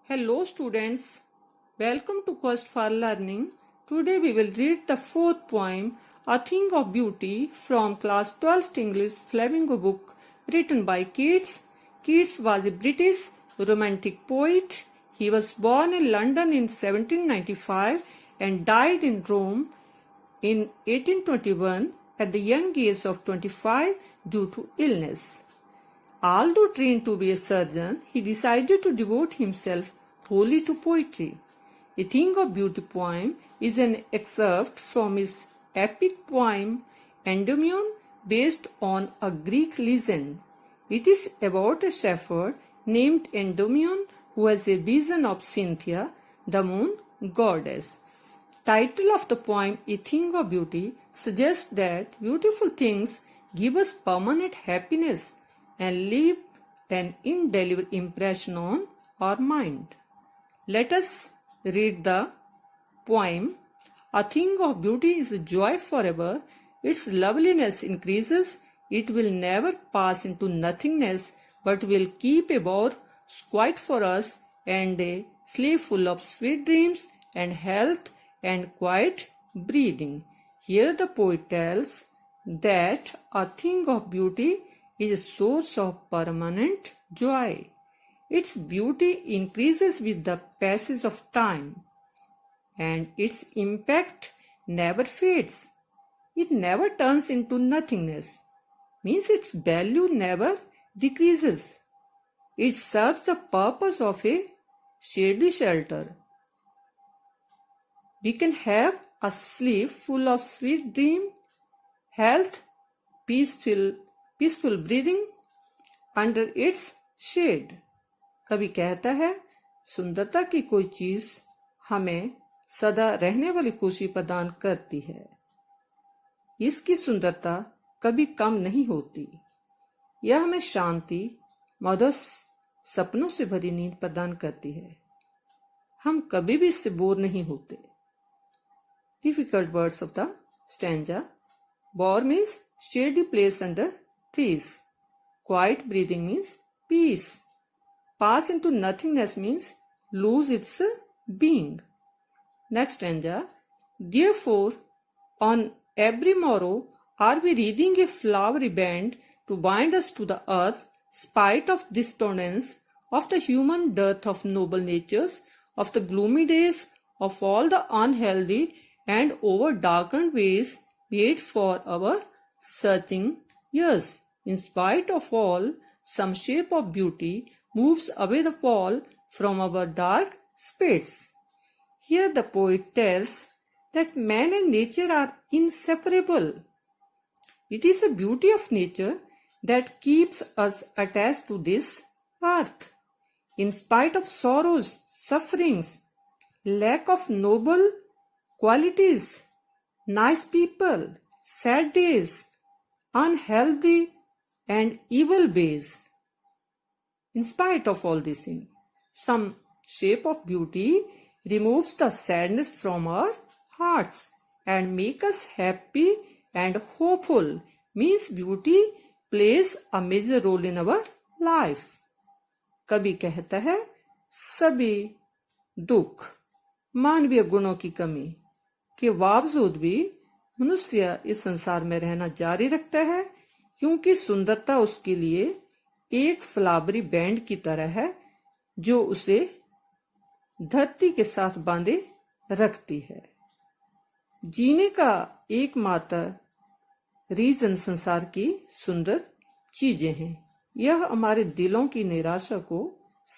Hello students, welcome to Quest for Learning. Today we will read the fourth poem, A Thing of Beauty from class 12th English Flamingo book written by Keats. Keats was a British romantic poet. He was born in London in 1795 and died in Rome in 1821 at the young age of 25 due to illness. Although trained to be a surgeon, he decided to devote himself wholly to poetry. A Thing of Beauty poem is an excerpt from his epic poem Endymion, based on a Greek legend. It is about a shepherd named Endymion who has a vision of Cynthia, the moon goddess. Title of the poem A Thing of Beauty suggests that beautiful things give us permanent happiness and leave an indelible impression on our mind. Let us read the poem. A thing of beauty is a joy forever. Its loveliness increases. It will never pass into nothingness, but will keep a bower quite for us, and a sleep full of sweet dreams and health and quiet breathing. Here the poet tells that a thing of beauty is a source of permanent joy. Its beauty increases with the passage of time, and its impact never fades. It never turns into nothingness, means its value never decreases. It serves the purpose of a shady shelter. We can have a sleep full of sweet dream, health, peaceful breathing under its shade. कवि कहता है, सुंदरता की कोई चीज हमें सदा रहने वाली खुशी प्रदान करती है. इसकी सुंदरता कभी कम नहीं होती. यह हमें शांति, मधुर सपनों से भरी नींद प्रदान करती है. हम कभी भी इससे बोर नहीं होते. Difficult words of the stanza. Bower means shady place under trees. Quiet breathing means peace. Pass into nothingness means lose its being. Next stanza. Therefore, on every morrow are we reading a flowery band to bind us to the earth, spite of dissonance, of the human dearth of noble natures, of the gloomy days, of all the unhealthy and over-darkened ways made for our searching years. In spite of all, some shape of beauty moves away the fall from our dark space. Here the poet tells that man and nature are inseparable. It is the beauty of nature that keeps us attached to this earth. In spite of sorrows, sufferings, lack of noble qualities, nice people, sad days, unhealthy and evil ways. In spite of all these things, some shape of beauty removes the sadness from our hearts and make us happy and hopeful. Means beauty plays a major role in our life. कवि कहता है, सभी दुख, मानवीय गुणों की कमी के बावजूद भी मनुष्य इस संसार में रहना जारी रखता है, क्योंकि सुंदरता उसके लिए एक फ्लावरी बैंड की तरह है जो उसे धरती के साथ बांधे रखती है. जीने का एकमात्र रीजन संसार की सुंदर चीजें हैं. यह हमारे दिलों की निराशा को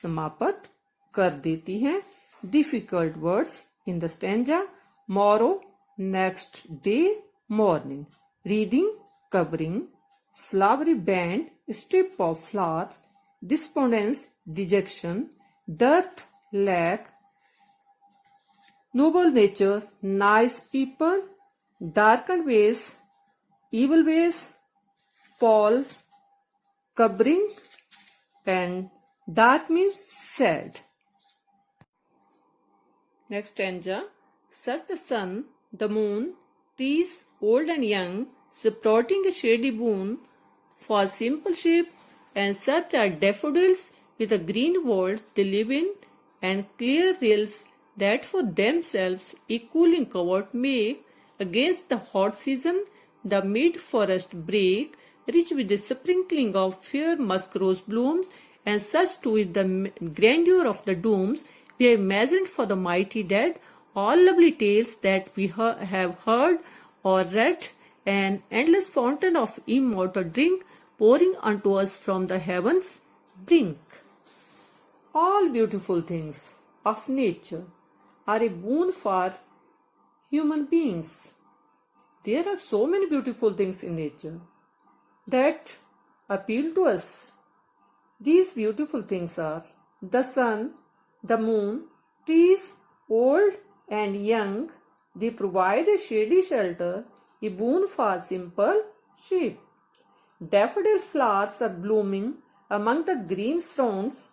समाप्त कर देती हैं. Difficult words in the stanza. Morrow, next day, morning. Reading, covering, flowery band, strip of flowers, despondence, dejection, dearth, lack, noble nature, nice people, darkened ways, evil ways, fall, covering, and dark means sad. Next stanza. Such the sun, the moon, trees old and young, supporting a shady boon for simple sheep, and such are daffodils with a green world they live in, and clear rills that for themselves a cooling covert make against the hot season, the mid-forest brake, rich with the sprinkling of fair musk rose blooms, and such too is the grandeur of the dooms we have imagined for the mighty dead, all lovely tales that we have heard or read, an endless fountain of immortal drink pouring unto us from the heavens' brink. All beautiful things of nature are a boon for human beings. There are so many beautiful things in nature that appeal to us. These beautiful things are the sun, the moon, trees, old and young. They provide a shady shelter, a boon for simple sheep. Daffodil flowers are blooming among the green stones.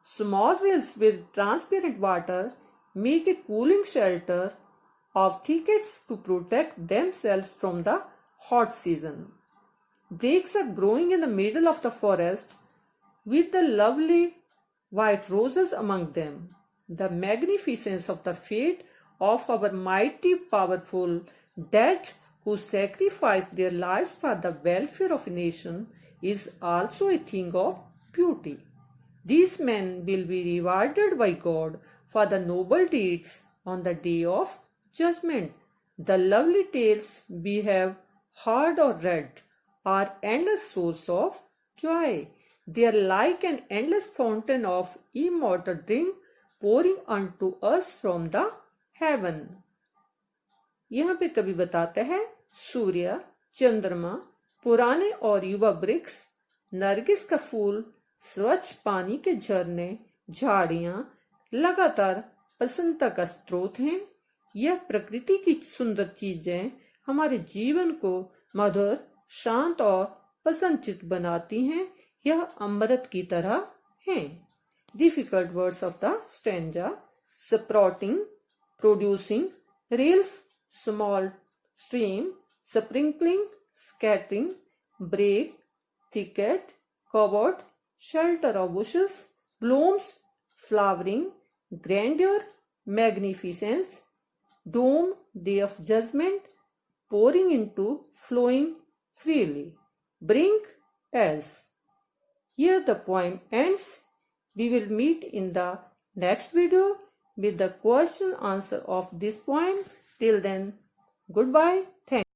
Small rills with transparent water make a cooling shelter of thickets to protect themselves from the hot season. Brakes are growing in the middle of the forest with the lovely white roses among them. The magnificence of the fate of our mighty powerful dead who sacrificed their lives for the welfare of a nation is also a thing of beauty. These men will be rewarded by God for the noble deeds on the day of judgment. The lovely tales we have heard or read are endless source of joy. They are like an endless fountain of immortal drink pouring unto us from the heaven. यहाँ पे कवि बताता है सूर्य, चंद्रमा, पुराने और युवा वृक्ष, नरगिस का फूल, स्वच्छ पानी के झरने, झाड़ियां लगातार प्रसन्नता का स्रोत हैं। यह प्रकृति की सुंदर चीजें हमारे जीवन को मधुर, शांत और प्रसन्नचित्त बनाती हैं। यह अमृत की तरह हैं। Difficult words of the stanza: sprouting, producing, rills, small stream, sprinkling, scattering, brake, thicket, covert, shelter of bushes, blooms, flowering, grandeur, magnificence, doom, day of judgment, pouring into, flowing freely, brink, as. Here the poem ends. We will meet in the next video with the question answer of this poem. Till then, goodbye. Thank you.